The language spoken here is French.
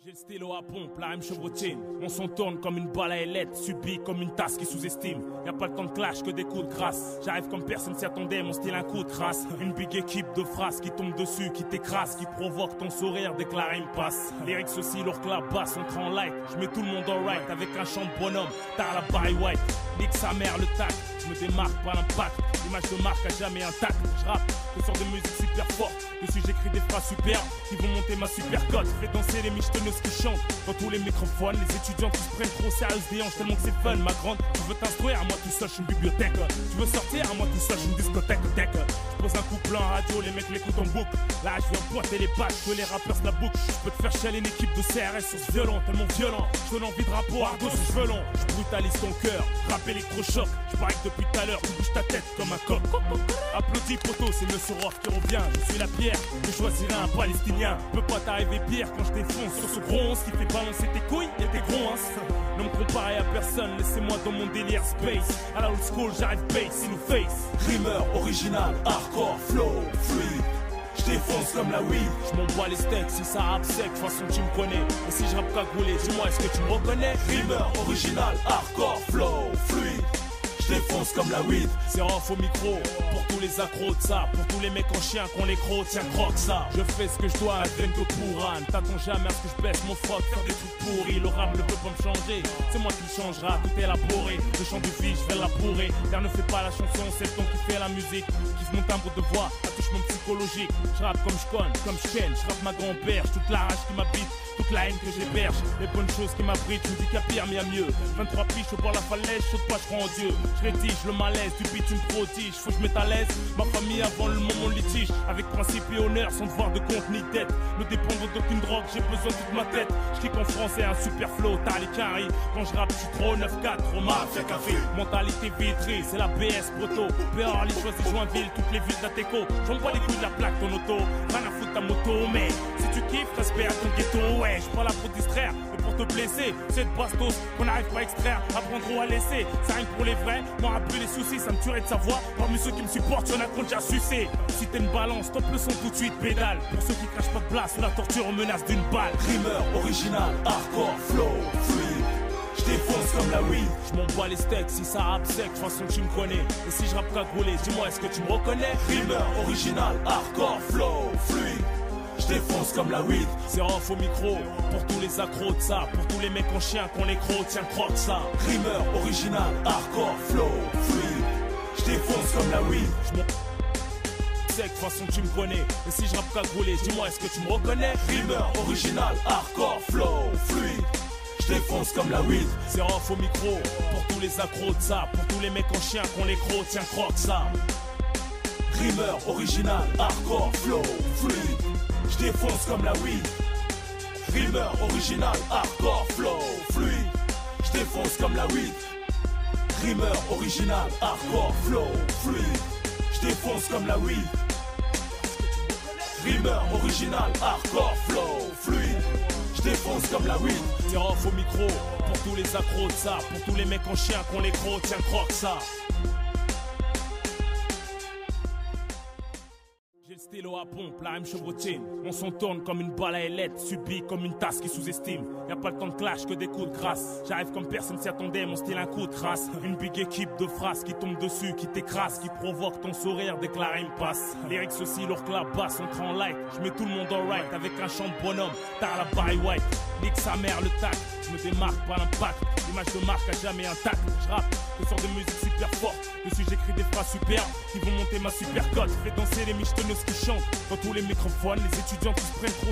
J'ai le stylo à pompe, la même chevrotine. On s'en tourne comme une balle à ailettes, subie comme une tasse qui sous-estime. Y'a pas le temps de clash que des coups de grâce. J'arrive comme personne s'y attendait, mon style un coup de crasse. Une big équipe de phrases qui tombe dessus, qui t'écrase, qui provoque ton sourire dès que la rime passe. Lyrics aussi lourd que la basse, on en light. J'mets tout le monde en right avec un chant de bonhomme. T'as la Barry White, nique sa mère le tac. J'me démarque par l'impact, l'image de marque a jamais intact. J'rappe que sur des musiques super fortes. Dessus j'écris des phrases superbes qui vont monter ma super cote. Fais danser les michetonneuses qui chantent dans tous les microphones. Les étudiants qui se prennent trop sérieux des hanches tellement que c'est fun. Ma grande, tu veux t'instruire, à moi tout seul j'suis une bibliothèque. Tu veux sortir, à moi tout seul j'suis une discothèque. Je pose un couplet en radio, les mecs l'écoutent en boucle. Là je viens pointer les pattes, que les rappeurs se la boucle. Je peux te faire chialer une équipe de CRS sur ce violent, tellement violent. Je donne envie de rapport, argot sous cheveux longs. Je brutalise ton cœur, rap électrochoc. Je parie que depuis tout à l'heure tu bouges ta tête comme un coq. Applaudis poto, c'est Monsieur Roth qui revient. Je suis la pierre, je choisirai un palestinien. Peut pas t'arriver pire quand je défonce sur ce gros qui fait balancer tes couilles et tes gros. Ne me comparez à personne, laissez-moi dans mon délire space. À la old school j'arrive bass, in face. Rimeur, original, hardcore, flow, fluide. J'défonce comme la weed. J'm'en bats les steaks, si ça rappe sec, de toute façon tu me connais. Et si je rappe cagoulé, dis-moi est-ce que tu me reconnais? Rimeur, original, hardcore, flow, fluide. J'défonce comme la weed. C'est off au micro, pour tous les accros de ça. Pour tous les mecs en chien qu'on les crocs, tiens croque ça. Je fais ce que je dois, advienne que pourra. Ne t'attends jamais à ce que je baisse mon froc, faire des trucs pourris. Le rap ne peut pas me changer, c'est moi qui le changera, tout est élaboré. Le chant du vie, je vais l'apourer. Car ne fais pas la chanson, c'est le ton qui fait la musique. Kiffe mon timbre de voix, attouche mon psychologique. Je rappe comme je conne, comme je ken, je rappe ma grand-père. Toute la rage qui m'habite, toute la haine que j'héberge. Les bonnes choses qui m'abritent, je me dis qu'il y a pire mais il y a mieux. 23 piches au bord de la falaise, saute pas, je crois en Dieu. Je rédige le malaise, du beat une prodige. Faut que je mette à l'aise ma famille avant le moment de litige. Avec principe et honneur, sans devoir de compte ni tête. Ne dépendre d'aucune drogue, j'ai besoin de toute ma tête. Je kick en français un super flow, t'as les carrés. Quand je rappe, je suis trop 9-4, trop mafia café. Mentalité vitrée, c'est la BS proto. Béarly, choisis Joinville, toutes les villes d'Ateco. J'en bats les couilles de la plaque, ton auto. Rien à foutre ta moto, mais si tu kiffes, respect à ton ghetto. Ouais, je pas là pour distraire, mais pour te blesser. Cette bastos qu'on n'arrive pas à extraire, apprendre ou à laisser. Ça rime pour les vrais, moi plus les soucis, ça me tuerait de savoir. Parmi ceux qui me supportent, y'en a qu'on déjà sucé. Si t'es une balance, stop le son tout de suite, pédale. Pour ceux qui crachent pas de place, la torture en menace d'une balle. Rimeur, original, hardcore, flow, fluide. J'défonce comme la weed. J'm'en bats les steaks, si ça rappe sec, de toute façon tu me connais. Et si je rappe cagoulé, dis-moi est-ce que tu me reconnais? Rimeur, original, hardcore, flow, fluide. J'défonce comme la weed. C'est off au micro, pour tous les accros de ça. Pour tous les mecs en chien qu'on les crocs, tiens croque ça. Rimeur, original, hardcore, flow, fluide. J'défonce comme la weed. Sec, de toute façon tu me connais. Et si je rappe cagoulé, dis-moi est-ce que tu me reconnais? Rimeur, original, hardcore, flow, fluide. J'défonce comme la weed. C'est off au micro, pour tous les accros de ça. Pour tous les mecs en chien qu'on les crocs, tiens croque ça. Rimeur, original, hardcore, flow, fluide. J'défonce comme la weed. Rimeur, original, hardcore, flow, fluide. J'défonce comme la weed. Rimeur, original, hardcore, flow, fluide. J'défonce comme la weed. Rimeur, original, hardcore, flow, fluide. J'défonce comme la weed. C'est off au micro, pour tous les accros de ça. Pour tous les mecs en chien qu'on les crocs, tiens croque ça. J'ai le stylo à pompe, la même chevrotine. On s'en tourne comme une balle à ailettes, subie comme une tasse qui sous-estime. Y'a pas le temps de clash que des coups de grâce. J'arrive comme personne s'y attendait, mon style un coup de crasse. Une big équipe de phrases qui tombe dessus, qui t'écrase, qui provoque ton sourire dès que la rime passe. Lyrics aussi lourd que la basse, on en light. Je mets tout le monde en right avec un chant de bonhomme. T'as la Barry White, nique sa mère le tac. Je me démarque par l'impact, l'image de marque a jamais intact. Je rappe que sur des musiques super fortes. Dessus j'écris des phrases superbes qui vont monter ma super cote. Fais danser les michetonneuses qui chantent dans tous les microphones. Les étudiants qui se prennent trop